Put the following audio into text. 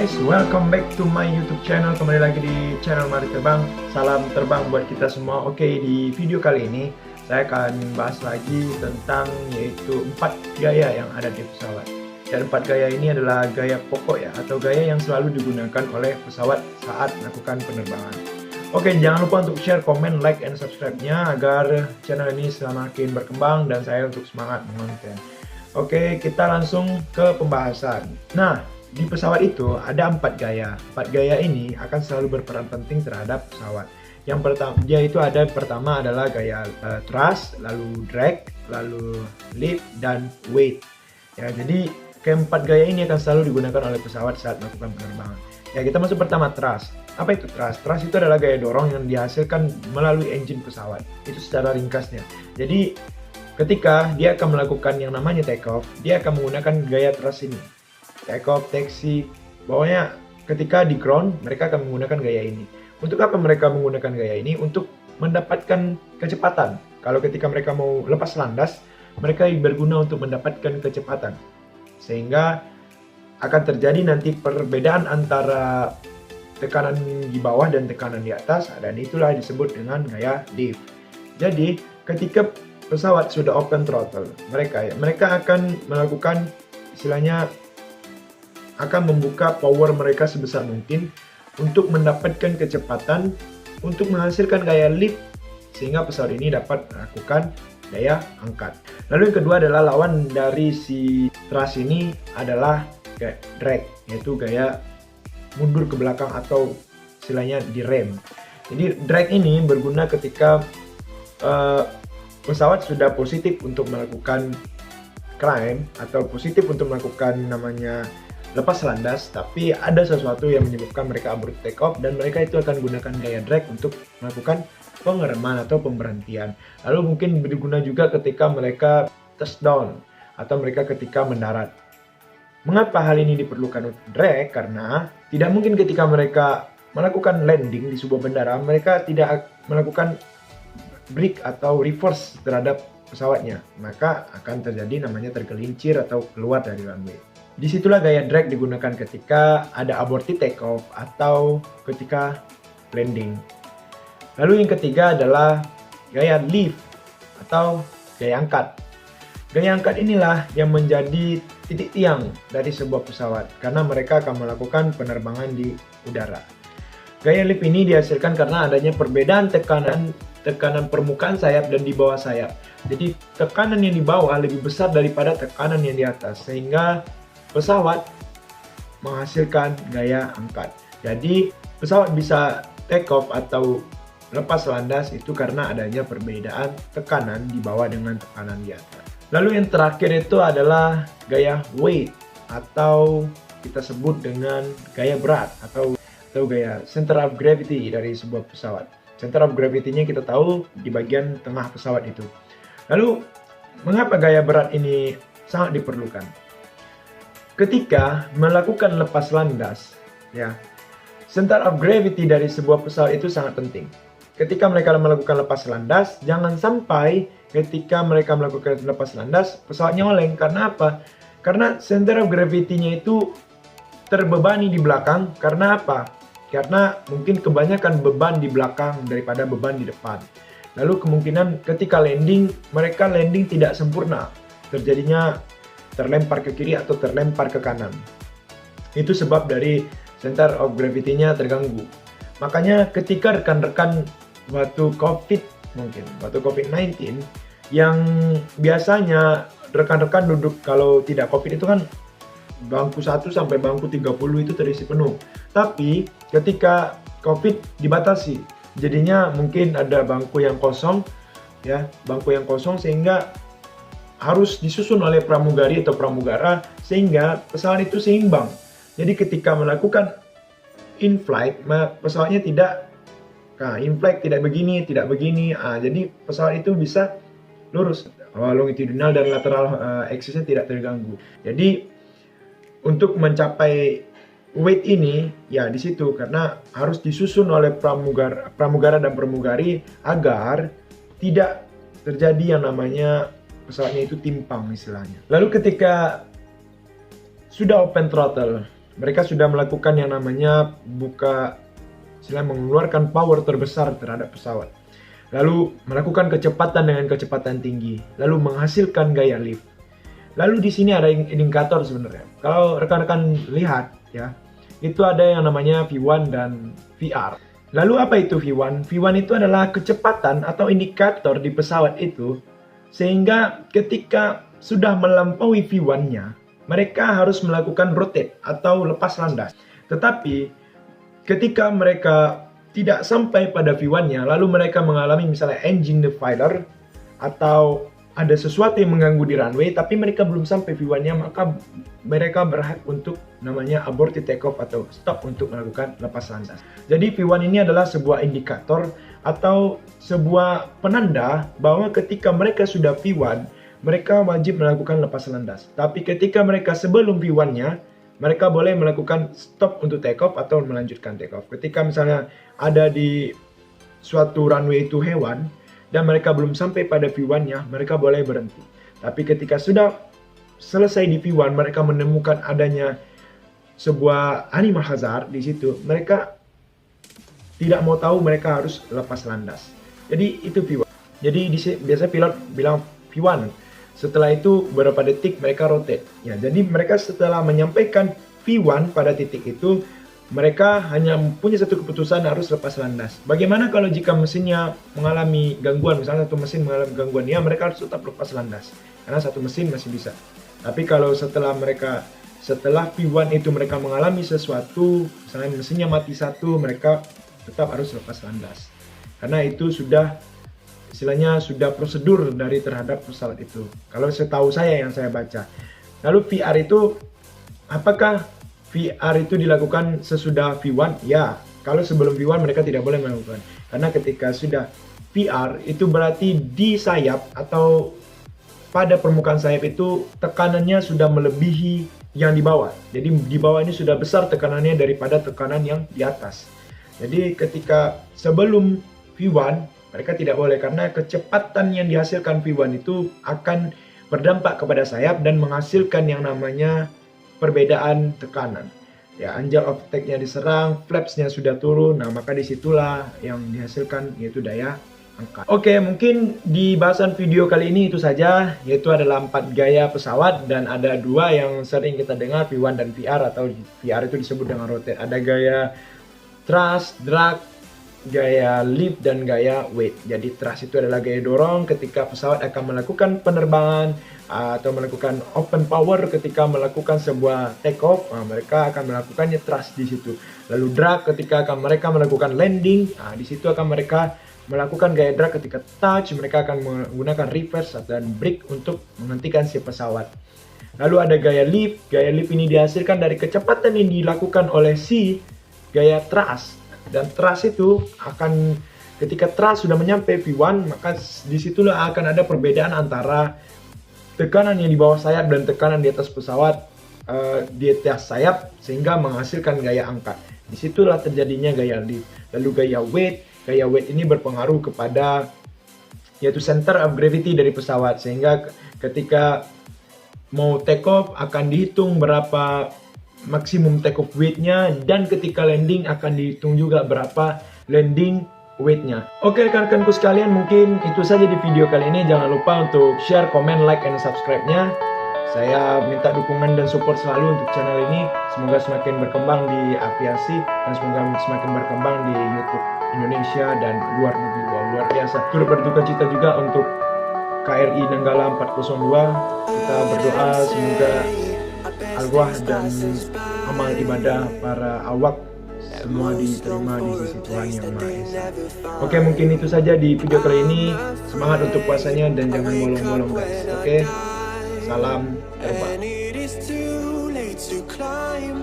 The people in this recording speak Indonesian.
guys, welcome back to my YouTube channel. Kembali lagi di channel Mari Terbang. Salam terbang buat kita semua. Oke, di video kali ini saya akan bahas lagi tentang yaitu 4 gaya yang ada di pesawat. Dan 4 gaya ini adalah gaya pokok ya, atau gaya yang selalu digunakan oleh pesawat saat melakukan penerbangan. Oke, jangan lupa untuk share, komen, like, and subscribe-nya agar channel ini semakin berkembang dan saya untuk semangat mengonten. Oke, kita langsung ke pembahasan. Nah, di pesawat itu ada 4 gaya. 4 gaya ini akan selalu berperan penting terhadap pesawat. Yang pertama, yaitu pertama adalah gaya thrust, lalu drag, lalu lift, dan weight. Ya, jadi keempat gaya ini akan selalu digunakan oleh pesawat saat melakukan penerbangan. Ya, kita masuk pertama thrust. Apa itu thrust? Thrust itu adalah gaya dorong yang dihasilkan melalui engine pesawat. Itu secara ringkasnya. Jadi ketika dia akan melakukan yang namanya take off, dia akan menggunakan gaya thrust ini. Take off, taxi, pokoknya ketika di ground mereka akan menggunakan gaya ini. Untuk apa mereka menggunakan gaya ini? Untuk mendapatkan kecepatan. Kalau ketika mereka mau lepas landas, mereka berguna untuk mendapatkan kecepatan. Sehingga akan terjadi nanti perbedaan antara tekanan di bawah dan tekanan di atas, dan itulah disebut dengan gaya lift. Jadi ketika pesawat sudah open throttle, mereka akan melakukan istilahnya akan membuka power mereka sebesar mungkin untuk mendapatkan kecepatan untuk menghasilkan gaya lift sehingga pesawat ini dapat melakukan gaya angkat. Lalu yang kedua adalah lawan dari si thrust ini adalah gaya drag, yaitu gaya mundur ke belakang atau istilahnya direm. Jadi drag ini berguna ketika pesawat sudah positif untuk melakukan climb atau positif untuk melakukan namanya lepas landas, tapi ada sesuatu yang menyebabkan mereka abort take off dan mereka itu akan gunakan gaya drag untuk melakukan pengereman atau pemberhentian. Lalu mungkin berguna juga ketika mereka touchdown atau mereka ketika mendarat. Mengapa hal ini diperlukan untuk drag? Karena tidak mungkin ketika mereka melakukan landing di sebuah bandara, mereka tidak melakukan brake atau reverse terhadap pesawatnya. Maka akan terjadi namanya tergelincir atau keluar dari runway. Disitulah gaya drag digunakan ketika ada aborted takeoff atau ketika landing. Lalu yang ketiga adalah gaya lift atau gaya angkat. Gaya angkat inilah yang menjadi titik tiang dari sebuah pesawat karena mereka akan melakukan penerbangan di udara. Gaya lift ini dihasilkan karena adanya perbedaan tekanan permukaan sayap dan di bawah sayap. Jadi tekanan yang di bawah lebih besar daripada tekanan yang di atas sehingga pesawat menghasilkan gaya angkat. Jadi pesawat bisa take off atau lepas landas itu karena adanya perbedaan tekanan di bawah dengan tekanan di atas. Lalu yang terakhir itu adalah gaya weight atau kita sebut dengan gaya berat atau gaya center of gravity dari sebuah pesawat. Center of gravity-nya kita tahu di bagian tengah pesawat itu. Lalu mengapa gaya berat ini sangat diperlukan? Ketika melakukan lepas landas, ya, center of gravity dari sebuah pesawat itu sangat penting. Ketika mereka melakukan lepas landas, jangan sampai ketika mereka melakukan lepas landas, pesawatnya oleng. Karena apa? Karena center of gravity-nya itu terbebani di belakang. Karena apa? Karena mungkin kebanyakan beban di belakang daripada beban di depan. Lalu kemungkinan ketika landing, mereka landing tidak sempurna. Terjadinya terlempar ke kiri atau terlempar ke kanan. Itu sebab dari center of gravity-nya terganggu. Makanya ketika rekan-rekan waktu COVID-19 yang biasanya rekan-rekan duduk kalau tidak COVID itu kan bangku 1 sampai bangku 30 itu terisi penuh. Tapi ketika COVID dibatasi, jadinya mungkin ada bangku yang kosong ya, bangku yang kosong sehingga harus disusun oleh pramugari atau pramugara sehingga pesawat itu seimbang. Jadi ketika melakukan in-flight, pesawatnya tidak in-flight tidak begini. Jadi pesawat itu bisa lurus, longitudinal dan lateral axis-nya tidak terganggu. Jadi untuk mencapai weight ini ya di situ karena harus disusun oleh pramugara dan pramugari agar tidak terjadi yang namanya pesawatnya itu timpang istilahnya. Lalu ketika sudah open throttle, mereka sudah melakukan yang namanya mengeluarkan power terbesar terhadap pesawat. Lalu melakukan kecepatan dengan kecepatan tinggi, lalu menghasilkan gaya lift. Lalu di sini ada indikator sebenarnya. Kalau rekan-rekan lihat ya, itu ada yang namanya V1 dan VR. Lalu apa itu V1? V1 itu adalah kecepatan atau indikator di pesawat itu, sehingga ketika sudah melampaui V1-nya, mereka harus melakukan rotate atau lepas landas. Tetapi ketika mereka tidak sampai pada V1-nya, lalu mereka mengalami misalnya engine failure atau ada sesuatu yang mengganggu di runway, tapi mereka belum sampai V1-nya, maka mereka berhak untuk namanya aborted takeoff atau stop untuk melakukan lepas landas. Jadi V1 ini adalah sebuah indikator atau sebuah penanda bahwa ketika mereka sudah V1, mereka wajib melakukan lepas landas. Tapi ketika mereka sebelum V1-nya, mereka boleh melakukan stop untuk take off atau melanjutkan take off. Ketika misalnya ada di suatu runway itu hewan dan mereka belum sampai pada V1-nya, mereka boleh berhenti. Tapi ketika sudah selesai di V1, mereka menemukan adanya sebuah animal hazard di situ, mereka tidak mau tahu, mereka harus lepas landas. Jadi itu V1. Jadi biasa pilot bilang V1. Setelah itu beberapa detik mereka rotate. Ya, jadi mereka setelah menyampaikan V1 pada titik itu, mereka hanya punya satu keputusan, harus lepas landas. Bagaimana kalau jika mesinnya mengalami gangguan, misalnya satu mesin mengalami gangguan, ya mereka harus tetap lepas landas. Karena satu mesin masih bisa. Tapi kalau setelah V1 itu mereka mengalami sesuatu, misalnya mesinnya mati satu, mereka tetap harus lepas landas. Karena itu sudah istilahnya sudah prosedur dari terhadap pesawat itu. Kalau setahu saya yang saya baca. Lalu VR itu, apakah VR itu dilakukan sesudah V1? Ya, kalau sebelum V1 mereka tidak boleh melakukan. Karena ketika sudah VR itu berarti di sayap atau pada permukaan sayap itu tekanannya sudah melebihi yang di bawah. Jadi di bawah ini sudah besar tekanannya daripada tekanan yang di atas. Jadi ketika sebelum V1 mereka tidak boleh, karena kecepatan yang dihasilkan V1 itu akan berdampak kepada sayap dan menghasilkan yang namanya perbedaan tekanan. Ya, angle of attack-nya diserang, flaps-nya sudah turun, nah maka disitulah yang dihasilkan yaitu daya angkat. Oke, mungkin di bahasan video kali ini itu saja, yaitu adalah 4 gaya pesawat dan ada 2 yang sering kita dengar, V1 dan VR, atau VR itu disebut dengan rotate. Ada gaya thrust, drag, gaya lift, dan gaya weight. Jadi thrust itu adalah gaya dorong ketika pesawat akan melakukan penerbangan atau melakukan open power ketika melakukan sebuah take off, mereka akan melakukannya thrust di situ. Lalu drag ketika mereka melakukan landing, di situ akan mereka melakukan gaya drag. Ketika touch, mereka akan menggunakan reverse dan brake untuk menghentikan si pesawat. Lalu ada gaya lift. Gaya lift ini dihasilkan dari kecepatan yang dilakukan oleh si gaya thrust. Dan thrust itu akan, ketika thrust sudah menyampai V1, maka disitulah akan ada perbedaan antara tekanan yang di bawah sayap dan tekanan di atas pesawat, di atas sayap, sehingga menghasilkan gaya angkat. Disitulah terjadinya gaya lift. Lalu gaya weight. Gaya weight ini berpengaruh kepada yaitu center of gravity dari pesawat, sehingga ketika mau take off akan dihitung berapa maksimum take off weight-nya, dan ketika landing akan dihitung juga berapa landing weight-nya. Oke rekan-rekanku sekalian, mungkin itu saja di video kali ini. Jangan lupa untuk share, comment, like, and subscribe-nya. Saya minta dukungan dan support selalu untuk channel ini. Semoga semakin berkembang di aviasi dan semoga semakin berkembang di YouTube Indonesia dan luar negeri. Luar biasa. Turut berduka cita juga untuk KRI Nanggala 402. Kita berdoa semoga arwah dan amal ibadah para awak semua diterima di sisi Tuhan Yang Maha Esa. Oke, mungkin itu saja di video kali ini. Semangat untuk puasanya dan jangan bolong-bolong guys. Oke, salam terbang.